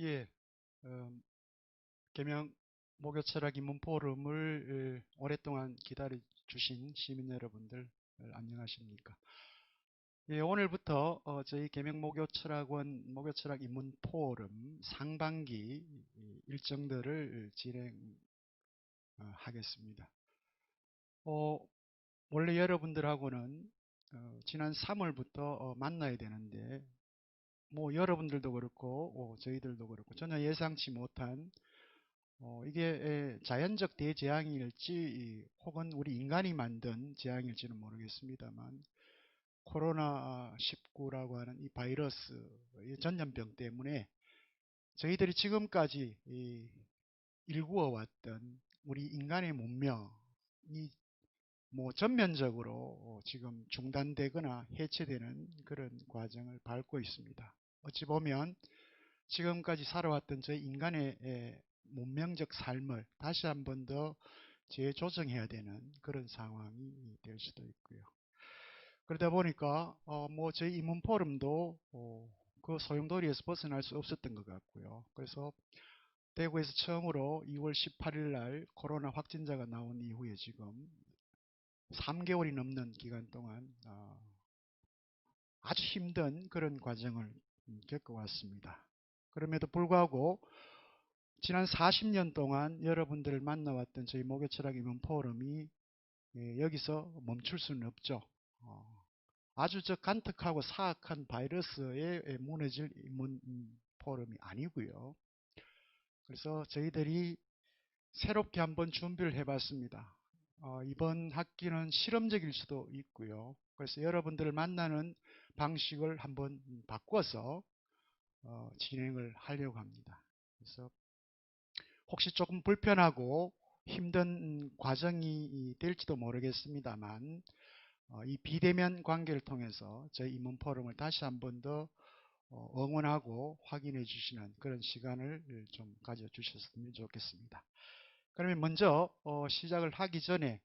예, 어, 계명 목요철학 입문 포럼을 오랫동안 기다려 주신 시민 여러분들 안녕하십니까? 예, 오늘부터 저희 계명 목요철학원 목요철학 입문 포럼 상반기 일정들을 진행하겠습니다. 원래 여러분들하고는 지난 3월부터 만나야 되는데 뭐 여러분들도 그렇고 저희들도 그렇고 전혀 예상치 못한 이게 자연적 대재앙일지 혹은 우리 인간이 만든 재앙일지는 모르겠습니다만 코로나19라고 하는 이 바이러스, 이 전염병 때문에 저희들이 지금까지 일구어 왔던 우리 인간의 문명이 뭐 전면적으로 지금 중단되거나 해체되는 그런 과정을 밟고 있습니다. 어찌 보면 지금까지 살아왔던 저희 인간의 문명적 삶을 다시 한번 더 재조정해야 되는 그런 상황이 될 수도 있고요. 그러다 보니까 뭐 저희 이문 포럼도 그 소용돌이에서 벗어날 수 없었던 것 같고요. 그래서 대구에서 처음으로 2월 18일 날 코로나 확진자가 나온 이후에 지금 3개월이 넘는 기간 동안 아주 힘든 그런 과정을 겪어왔습니다. 그럼에도 불구하고 지난 40년 동안 여러분들을 만나왔던 저희 목요철학 입문 포럼이 여기서 멈출 수는 없죠. 아주 저 간특하고 사악한 바이러스에 무너질 입문 포럼이 아니고요. 그래서 저희들이 새롭게 한번 준비를 해봤습니다. 이번 학기는 실험적일 수도 있고요. 그래서 여러분들을 만나는 방식을 한번 바꿔서 진행을 하려고 합니다. 그래서 혹시 조금 불편하고 힘든 과정이 될지도 모르겠습니다만 이 비대면 관계를 통해서 저희 입문 포럼을 다시 한번 더 응원하고 확인해 주시는 그런 시간을 좀 가져 주셨으면 좋겠습니다. 그러면 먼저 시작을 하기 전에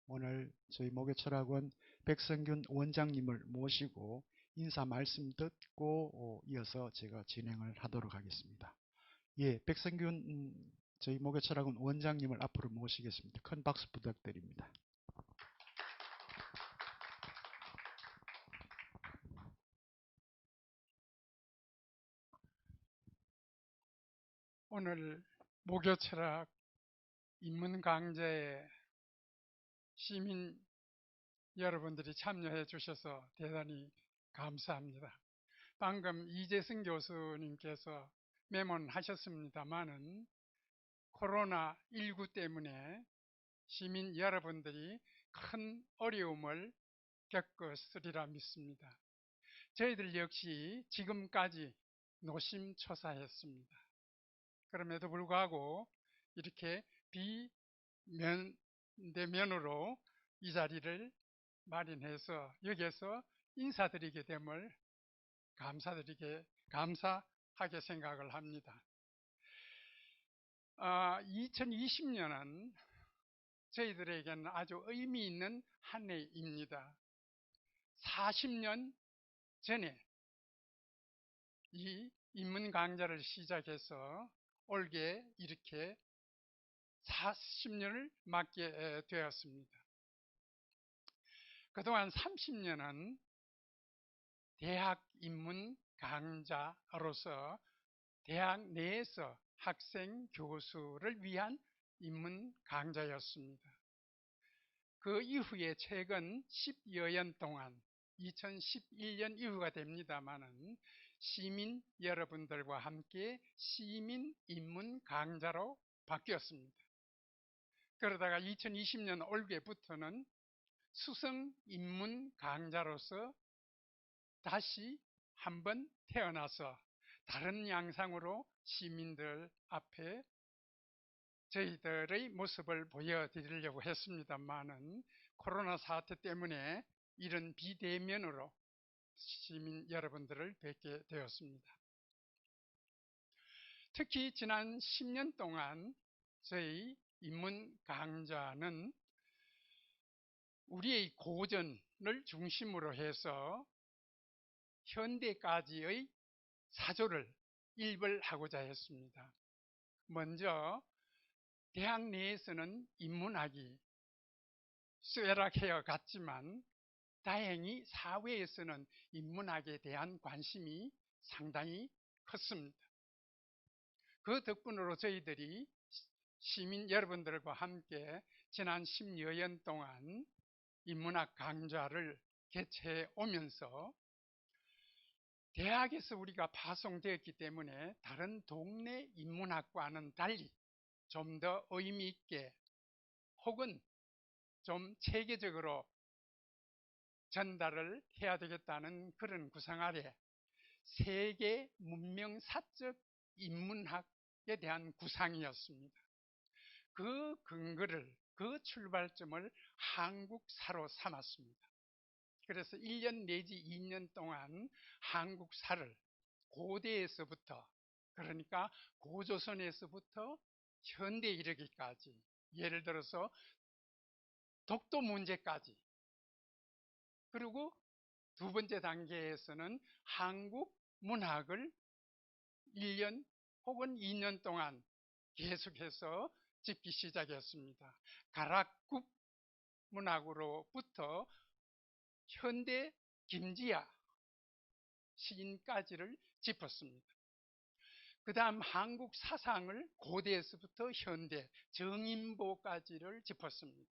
오늘 저희 목요철학원 백성균 원장님을 모시고 인사 말씀 듣고 이어서 제가 진행을 하도록 하겠습니다. 예, 백성균 저희 목요철학원 원장님을 앞으로 모시겠습니다. 큰 박수 부탁드립니다. 오늘 목요철학 입문 강좌에 시민 여러분들이 참여해 주셔서 대단히 감사합니다. 방금 이재승 교수님께서 메모하셨습니다마는 코로나19 때문에 시민 여러분들이 큰 어려움을 겪었으리라 믿습니다. 저희들 역시 지금까지 노심초사했습니다. 그럼에도 불구하고 이렇게 비면대면으로 이 자리를 마련해서 여기에서 인사드리게 됨을 감사하게 생각을 합니다. 2020년은 저희들에게는 아주 의미 있는 한 해입니다. 40년 전에 이 입문 강좌를 시작해서 올게 이렇게 40년을 맞게 되었습니다. 그동안 30년은 대학 입문 강좌로서 대학 내에서 학생, 교수를 위한 입문 강좌였습니다. 그 이후에 최근 10여 년 동안 2011년 이후가 됩니다마는 시민 여러분들과 함께 시민 입문 강좌로 바뀌었습니다. 그러다가 2020년 올해부터는 수성 입문 강좌로서 다시 한번 태어나서 다른 양상으로 시민들 앞에 저희들의 모습을 보여드리려고 했습니다만은 코로나 사태 때문에 이런 비대면으로 시민 여러분들을 뵙게 되었습니다. 특히 지난 10년 동안 저희 입문 강좌는 우리의 고전을 중심으로 해서 현대까지의 사조를 일벌 하고자 했습니다. 먼저 대학 내에서는 인문학이 쇠락해어 갔지만 다행히 사회에서는 인문학에 대한 관심이 상당히 컸습니다. 그 덕분으로 저희들이 시민 여러분들과 함께 지난 10여년 동안 인문학 강좌를 개최해 오면서 대학에서 우리가 파송되었기 때문에 다른 동네 인문학과는 달리 좀 더 의미 있게 혹은 좀 체계적으로 전달을 해야 되겠다는 그런 구상 아래 세계 문명사적 인문학에 대한 구상이었습니다. 그 근거를, 그 출발점을 한국사로 삼았습니다. 그래서 1년 내지 2년 동안 한국사를 고대에서부터, 그러니까 고조선에서부터 현대에 이르기까지, 예를 들어서 독도 문제까지, 그리고 두 번째 단계에서는 한국 문학을 1년 혹은 2년 동안 계속해서 짚기 시작했습니다. 가락국 문학으로부터 현대 김지아 시인까지를 짚었습니다. 그 다음 한국 사상을 고대에서부터 현대 정인보까지를 짚었습니다.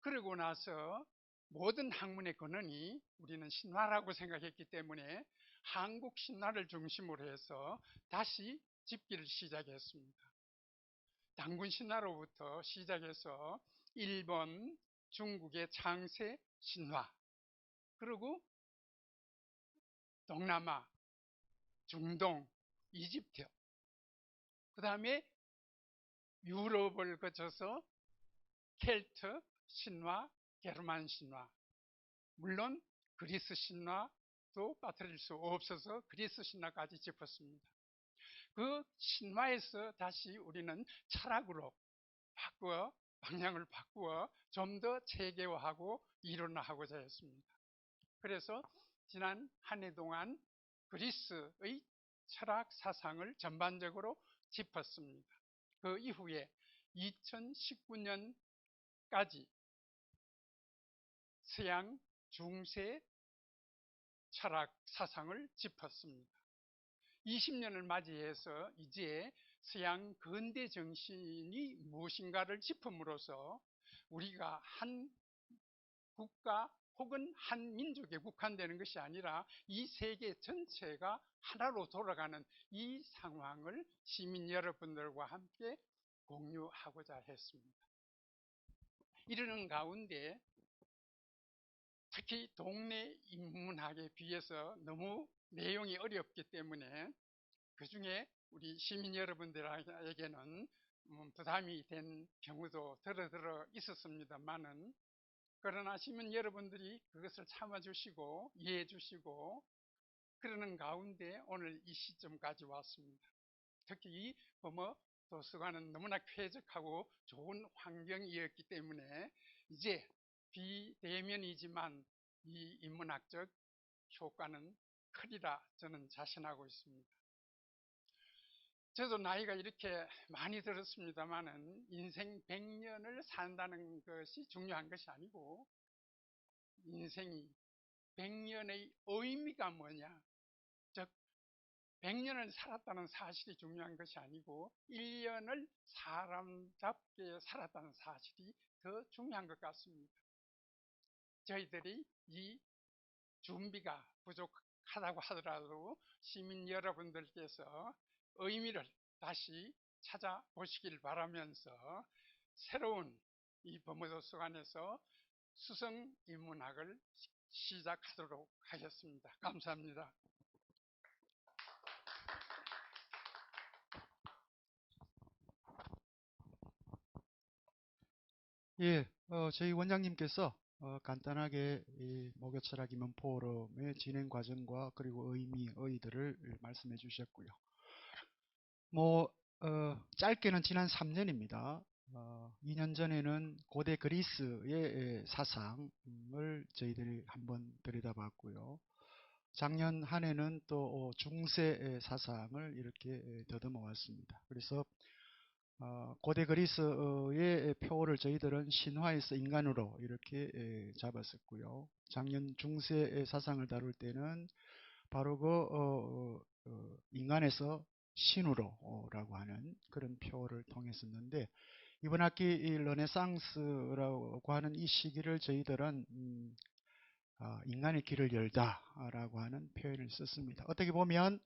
그러고 나서 모든 학문의 근원이 우리는 신화라고 생각했기 때문에 한국 신화를 중심으로 해서 다시 짚기를 시작했습니다. 단군 신화로부터 시작해서 일본, 중국의 창세 신화, 그리고 동남아, 중동, 이집트, 그 다음에 유럽을 거쳐서 켈트 신화, 게르만 신화, 물론 그리스 신화도 빠뜨릴 수 없어서 그리스 신화까지 짚었습니다. 그 신화에서 다시 우리는 철학으로 바꾸어, 방향을 바꾸어 좀 더 체계화하고 이론화하고자 했습니다. 그래서 지난 한 해 동안 그리스의 철학 사상을 전반적으로 짚었습니다. 그 이후에 2019년까지 서양 중세 철학 사상을 짚었습니다. 20년을 맞이해서 이제 서양 근대 정신이 무엇인가를 짚음으로써 우리가 한 국가 혹은 한 민족에 국한되는 것이 아니라 이 세계 전체가 하나로 돌아가는 이 상황을 시민 여러분들과 함께 공유하고자 했습니다. 이러는 가운데 특히 동네 인문학에 비해서 너무 내용이 어렵기 때문에 그 중에 우리 시민 여러분들에게는 부담이 된 경우도 들어 있었습니다만은, 그러나 시민 여러분들이 그것을 참아주시고 이해해 주시고 그러는 가운데 오늘 이 시점까지 왔습니다. 특히 이 범어 도서관은 너무나 쾌적하고 좋은 환경이었기 때문에 이제 비대면이지만 이 인문학적 효과는 크리라 저는 자신하고 있습니다. 저도 나이가 이렇게 많이 들었습니다만은 인생 100년을 산다는 것이 중요한 것이 아니고 인생이 100년의 의미가 뭐냐, 즉 100년을 살았다는 사실이 중요한 것이 아니고 1년을 사람답게 살았다는 사실이 더 중요한 것 같습니다. 저희들이 이 준비가 부족하다고 하더라도 시민 여러분들께서 의미를 다시 찾아보시길 바라면서 새로운 이 범어도서관에서 수성인문학을 시작하도록 하겠습니다. 감사합니다. 예, 저희 원장님께서 간단하게 이 목요철학 인문 포럼의 진행 과정과 그리고 의미, 의의들을 말씀해 주셨고요. 짧게는 지난 3년입니다. 2년 전에는 고대 그리스의 사상을 저희들이 한번 들여다봤고요. 작년 한 해는 또 중세 사상을 이렇게 더듬어 왔습니다. 그래서 고대 그리스의 표를 저희들은 신화에서 인간으로 이렇게 잡았었고요. 작년 중세 사상을 다룰 때는 바로 인간에서 신으로라고 하는 그런 표를 통했었는데, 이번 학기 이 르네상스라고 하는 이 시기를 저희들은 인간의 길을 열다라고 하는 표현을 썼습니다. 어떻게 보면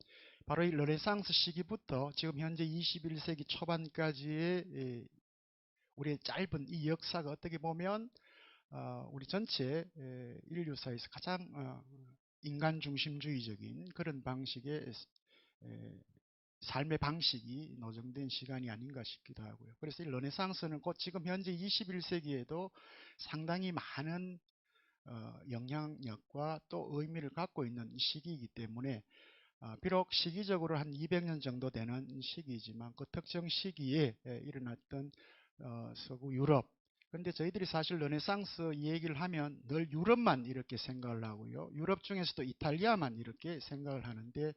바로 이 르네상스 시기부터 지금 현재 21세기 초반까지의 우리의 짧은 이 역사가 어떻게 보면 우리 전체 인류사에서 가장 인간 중심주의적인 그런 방식의 삶의 방식이 노정된 시간이 아닌가 싶기도 하고요. 그래서 이 르네상스는 곧 지금 현재 21세기에도 상당히 많은 영향력과 또 의미를 갖고 있는 시기이기 때문에 비록 시기적으로 한 200년 정도 되는 시기이지만 그 특정 시기에 일어났던 서구 유럽, 근데 저희들이 사실 르네상스 이 얘기를 하면 늘 유럽만 이렇게 생각을 하고요. 유럽 중에서도 이탈리아만 이렇게 생각을 하는데,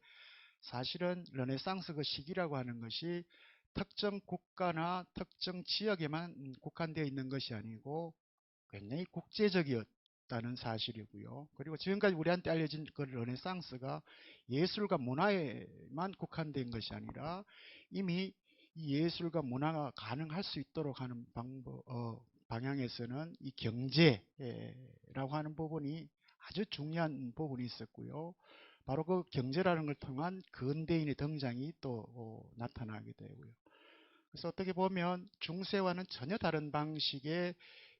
사실은 르네상스 그 시기라고 하는 것이 특정 국가나 특정 지역에만 국한되어 있는 것이 아니고 굉장히 국제적이었다는 사실이고요. 그리고 지금까지 우리한테 알려진 그 르네상스가 예술과 문화에만 국한된 것이 아니라 이미 이 예술과 문화가 가능할 수 있도록 하는 방향에서는 이 경제라고 하는 부분이 아주 중요한 부분이 있었고요. 바로 그 경제라는 걸 통한 근대인의 등장이 또 나타나게 되고요. 그래서 어떻게 보면 중세와는 전혀 다른 방식의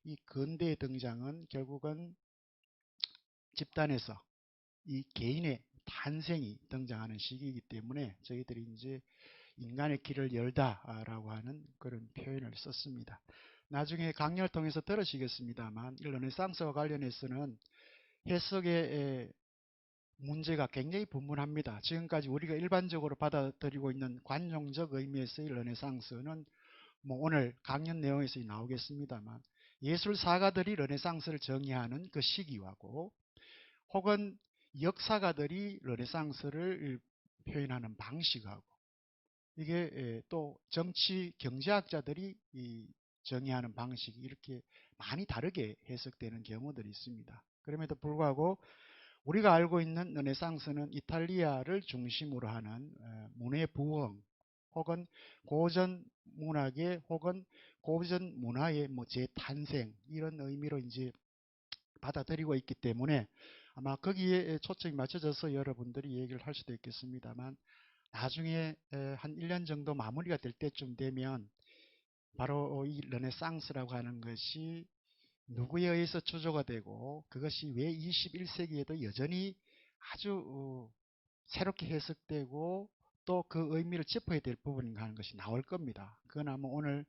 이 근대의 등장은 결국은 집단에서 이 개인의 탄생이 등장하는 시기이기 때문에 저희들이 이제 인간의 길을 열다라고 하는 그런 표현을 썼습니다. 나중에 강연을 통해서 들으시겠습니다만 르네상스와 관련해서는 해석의 문제가 굉장히 분분합니다. 지금까지 우리가 일반적으로 받아들이고 있는 관용적 의미에서의 르네상스는 뭐 오늘 강연 내용에서 나오겠습니다만 예술사가들이 르네상스를 정의하는 그 시기와고 혹은 역사가들이 르네상스를 표현하는 방식하고 이게 또 정치 경제학자들이 정의하는 방식이 이렇게 많이 다르게 해석되는 경우들이 있습니다. 그럼에도 불구하고 우리가 알고 있는 르네상스는 이탈리아를 중심으로 하는 문의 부흥 혹은 고전 문학의 혹은 고전 문화의 뭐 재탄생 이런 의미로 이제 받아들이고 있기 때문에 아마 거기에 초점이 맞춰져서 여러분들이 얘기를 할 수도 있겠습니다만 나중에 한 1년 정도 마무리가 될 때쯤 되면 바로 이 르네상스라고 하는 것이 누구에 의해서 주조가 되고 그것이 왜 21세기에도 여전히 아주 새롭게 해석되고 또 그 의미를 짚어야 될 부분인가 하는 것이 나올 겁니다. 그건 아마 오늘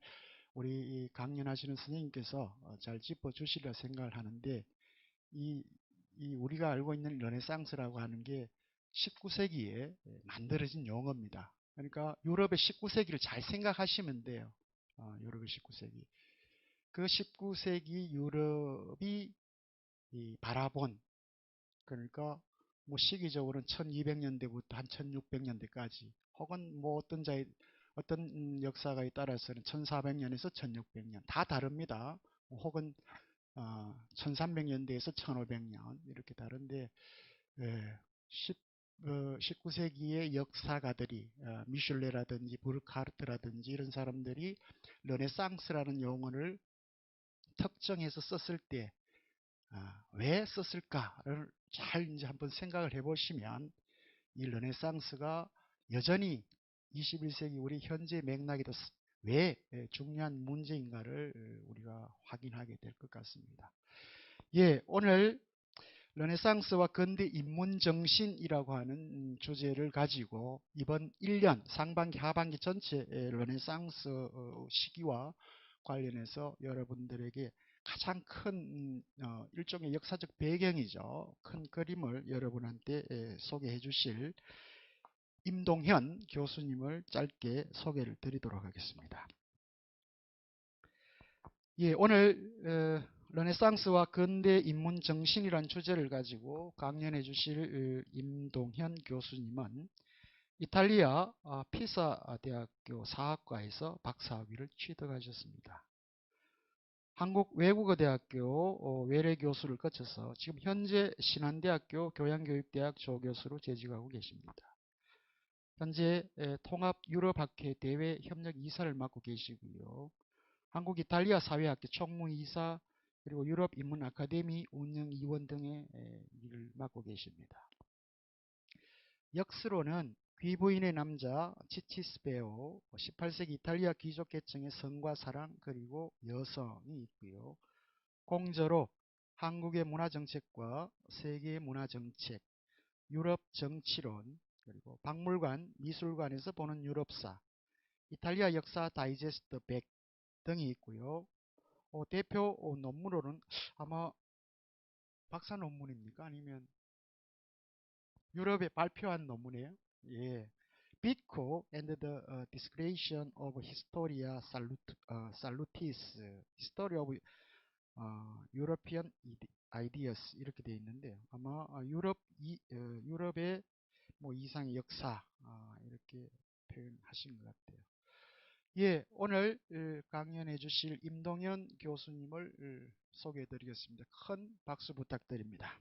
우리 강연하시는 선생님께서 잘 짚어주시리라 생각을 하는데 이 우리가 알고 있는 르네상스라고 하는 게 19세기에 만들어진 용어입니다. 그러니까 유럽의 19세기를 잘 생각하시면 돼요. 유럽의 19세기. 그 19세기 유럽이 바라본, 그러니까 뭐 시기적으로는 1200년대부터 한 1600년대까지 혹은 뭐 어떤 역사가에 따라서는 1400년에서 1600년 다 다릅니다. 혹은 1300년대에서 1500년 이렇게 다른데 19세기의 역사가들이 미슐레라든지 부르카르트라든지 이런 사람들이 르네상스라는 용어를 특정해서 썼을 때 왜 썼을까를 잘 이제 한번 생각을 해보시면 이 르네상스가 여전히 21세기 우리 현재 맥락에도 왜 중요한 문제인가를 우리가 확인하게 될 것 같습니다. 예, 오늘 르네상스와 근대 인문정신이라고 하는 주제를 가지고 이번 1년 상반기 하반기 전체 르네상스 시기와 관련해서 여러분들에게 가장 큰 일종의 역사적 배경이죠. 큰 그림을 여러분한테 소개해 주실 임동현 교수님을 짧게 소개를 드리도록 하겠습니다. 예, 오늘 르네상스와 근대 인문 정신이란 주제를 가지고 강연해 주실 임동현 교수님은 이탈리아 피사 대학교 사학과에서 박사학위를 취득하셨습니다. 한국 외국어대학교 외래 교수를 거쳐서 지금 현재 신한대학교 교양교육대학 조교수로 재직하고 계십니다. 현재 통합 유럽학회 대외 협력 이사를 맡고 계시고요. 한국 이탈리아 사회학교 총무이사 그리고 유럽 인문 아카데미 운영위원 등의 일을 맡고 계십니다. 역수로는 귀부인의 남자 치치스베오 18세기 이탈리아 귀족 계층의 성과 사랑 그리고 여성이 있고요. 공저로 한국의 문화정책과 세계의 문화정책, 유럽 정치론, 그리고 박물관, 미술관에서 보는 유럽사, 이탈리아 역사 다이제스트 100 등이 있고요. 대표 논문으로는 아마 박사 논문입니까? 아니면 유럽에 발표한 논문이에요? 예. Bitco and the Discretion of Historia Salutis, History of European Ideas 이렇게 되어 있는데 아마 유럽의 뭐 이상의 역사 이렇게 표현하신 것 같아요. 예, 오늘 강연해 주실 임동현 교수님을 소개해 드리겠습니다. 큰 박수 부탁드립니다.